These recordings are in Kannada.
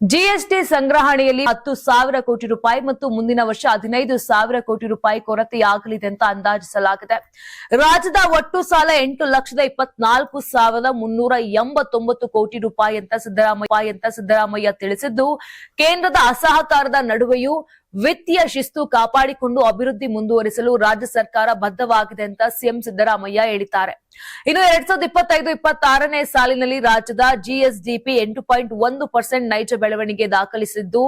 ಜಿಎಸ್ಟಿ ಸಂಗ್ರಹಣೆಯಲ್ಲಿ 10,000 ಕೋಟಿ ರೂಪಾಯಿ ಮತ್ತು ಮುಂದಿನ ವರ್ಷ 15,000 ಕೋಟಿ ರೂಪಾಯಿ ಕೊರತೆಯಾಗಲಿದೆ ಅಂತ ಅಂದಾಜಿಸಲಾಗಿದೆ. ರಾಜ್ಯದ ಒಟ್ಟು ಸಾಲ 8,24,389 ಕೋಟಿ ರೂಪಾಯಿ ಅಂತ ಸಿದ್ದರಾಮಯ್ಯ ತಿಳಿಸಿದ್ದು, ಕೇಂದ್ರದ ಅಸಹಕಾರದ ನಡುವೆಯೂ ವಿತ್ತೀಯ ಶಿಸ್ತು ಕಾಪಾಡಿಕೊಂಡು ಅಭಿವೃದ್ಧಿ ಮುಂದುವರಿಸಲು ರಾಜ್ಯ ಸರ್ಕಾರ ಬದ್ಧವಾಗಿದೆ ಅಂತ ಸಿಎಂ ಸಿದ್ದರಾಮಯ್ಯ ಹೇಳಿದ್ದಾರೆ. ಇನ್ನು 2025-26ನೇ ಸಾಲಿನಲ್ಲಿ ರಾಜ್ಯದ ಜಿಎಸ್ಡಿಪಿ 8.1% ನೈಜ ಬೆಳವಣಿಗೆ ದಾಖಲಿಸಿದ್ದು,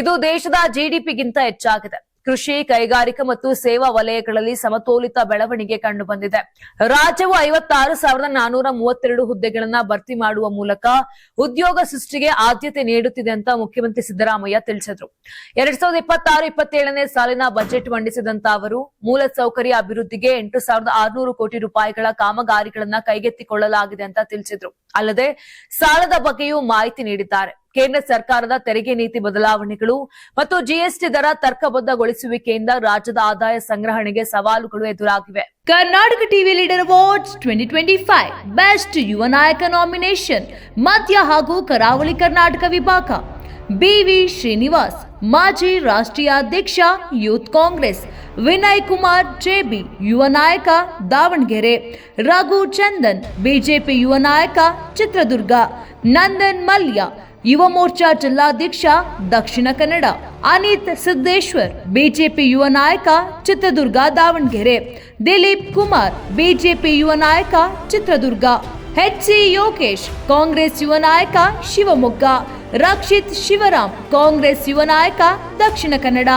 ಇದು ದೇಶದ ಜಿಡಿಪಿಗಿಂತ ಹೆಚ್ಚಾಗಿದೆ. ಕೃಷಿ, ಕೈಗಾರಿಕಾ ಮತ್ತು ಸೇವಾ ವಲಯಗಳಲ್ಲಿ ಸಮತೋಲಿತ ಬೆಳವಣಿಗೆ ಕಂಡುಬಂದಿದೆ. ರಾಜ್ಯವು 56,432 ಹುದ್ದೆಗಳನ್ನು ಭರ್ತಿ ಮಾಡುವ ಮೂಲಕ ಉದ್ಯೋಗ ಸೃಷ್ಟಿಗೆ ಆದ್ಯತೆ ನೀಡುತ್ತಿದೆ ಅಂತ ಮುಖ್ಯಮಂತ್ರಿ ಸಿದ್ದರಾಮಯ್ಯ ತಿಳಿಸಿದರು. 2026-27ನೇ ಸಾಲಿನ ಬಜೆಟ್ ಮಂಡಿಸಿದಂತ ಅವರು ಮೂಲಸೌಕರ್ಯ ಅಭಿವೃದ್ಧಿಗೆ 8,600 ಕೋಟಿ ರೂಪಾಯಿಗಳ ಕಾಮಗಾರಿಗಳನ್ನ ಕೈಗೆತ್ತಿಕೊಳ್ಳಲಾಗಿದೆ ಅಂತ ತಿಳಿಸಿದರು. ಅಲ್ಲದೆ ಸಾಲದ ಬಗ್ಗೆಯೂ ಮಾಹಿತಿ ನೀಡಿದ್ದಾರೆ. ಕೇಂದ್ರ ಸರ್ಕಾರದ ತೆರಿಗೆ ನೀತಿ ಬದಲಾವಣೆಗಳು ಮತ್ತು ಜಿಎಸ್ಟಿ ದರ ತರ್ಕಬದ್ಧಗೊಳಿಸುವಿಕೆಯಿಂದ ರಾಜ್ಯದ ಆದಾಯ ಸಂಗ್ರಹಣೆಗೆ ಸವಾಲುಗಳು ಎದುರಾಗಿವೆ. Karnataka TV leader awards 2025 best ಯುವ ನಾಯಕ ನಾಮಿನೇಷನ್ ಮಧ್ಯ ಹಾಗೂ ಕರಾವಳಿ ಕರ್ನಾಟಕ ವಿಭಾಗ. ಬಿವಿ ಶ್ರೀನಿವಾಸ್, ಮಾಜಿ ರಾಷ್ಟ್ರೀಯ ಅಧ್ಯಕ್ಷ ಯೂತ್ ಕಾಂಗ್ರೆಸ್. ವಿನಯ್ ಕುಮಾರ್ ಜೆಬಿ, ಯುವ ನಾಯಕ ದಾವಣಗೆರೆ. ರಘು ಚಂದನ್, ಬಿಜೆಪಿ ಯುವ ನಾಯಕ ಚಿತ್ರದುರ್ಗ. ನಂದನ್ ಮಲ್ಯ, ಯುವ ಮೋರ್ಚಾ ಜಿಲ್ಲಾಧ್ಯಕ್ಷ ದಕ್ಷಿಣ ಕನ್ನಡ. ಅನಿತ್ ಸಿದ್ದೇಶ್ವರ್, ಬಿಜೆಪಿ ಯುವ ನಾಯಕ ಚಿತ್ರದುರ್ಗ ದಾವಣಗೆರೆ. ದಿಲೀಪ್ ಕುಮಾರ್, ಬಿಜೆಪಿ ಯುವ ನಾಯಕ ಚಿತ್ರದುರ್ಗ. ಎಚ್ಸಿ ಯೋಗೇಶ್, ಕಾಂಗ್ರೆಸ್ ಯುವ ನಾಯಕ ಶಿವಮೊಗ್ಗ. ರಕ್ಷಿತ್ ಶಿವರಾಮ್, ಕಾಂಗ್ರೆಸ್ ಯುವ ನಾಯಕ ದಕ್ಷಿಣ ಕನ್ನಡ.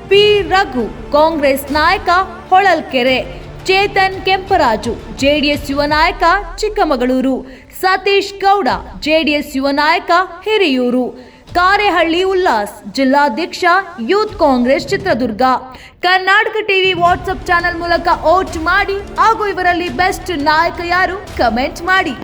ಪಿ ರಘು, ಕಾಂಗ್ರೆಸ್ ನಾಯಕ ಹೊಳಲ್ಕೆರೆ. ಚೇತನ್ ಕೆಂಪರಾಜು, ಜೆಡಿಎಸ್ ಯುವ ನಾಯಕ ಚಿಕ್ಕಮಗಳೂರು. ಸತೀಶ್ ಗೌಡ, ಜೆಡಿಎಸ್ ಯುವ ನಾಯಕ ಹಿರಿಯೂರು. ಕಾರೆಹಳ್ಳಿ ಉಲ್ಲಾಸ್, ಜಿಲ್ಲಾಧ್ಯಕ್ಷ youth Congress Chitradurga. Karnataka TV WhatsApp channel ಮೂಲಕ ವೋಟ್ ಮಾಡಿ ಹಾಗೂ ಇವರಲ್ಲಿ ಬೆಸ್ಟ್ ನಾಯಕ ಯಾರು ಕಮೆಂಟ್ ಮಾಡಿ.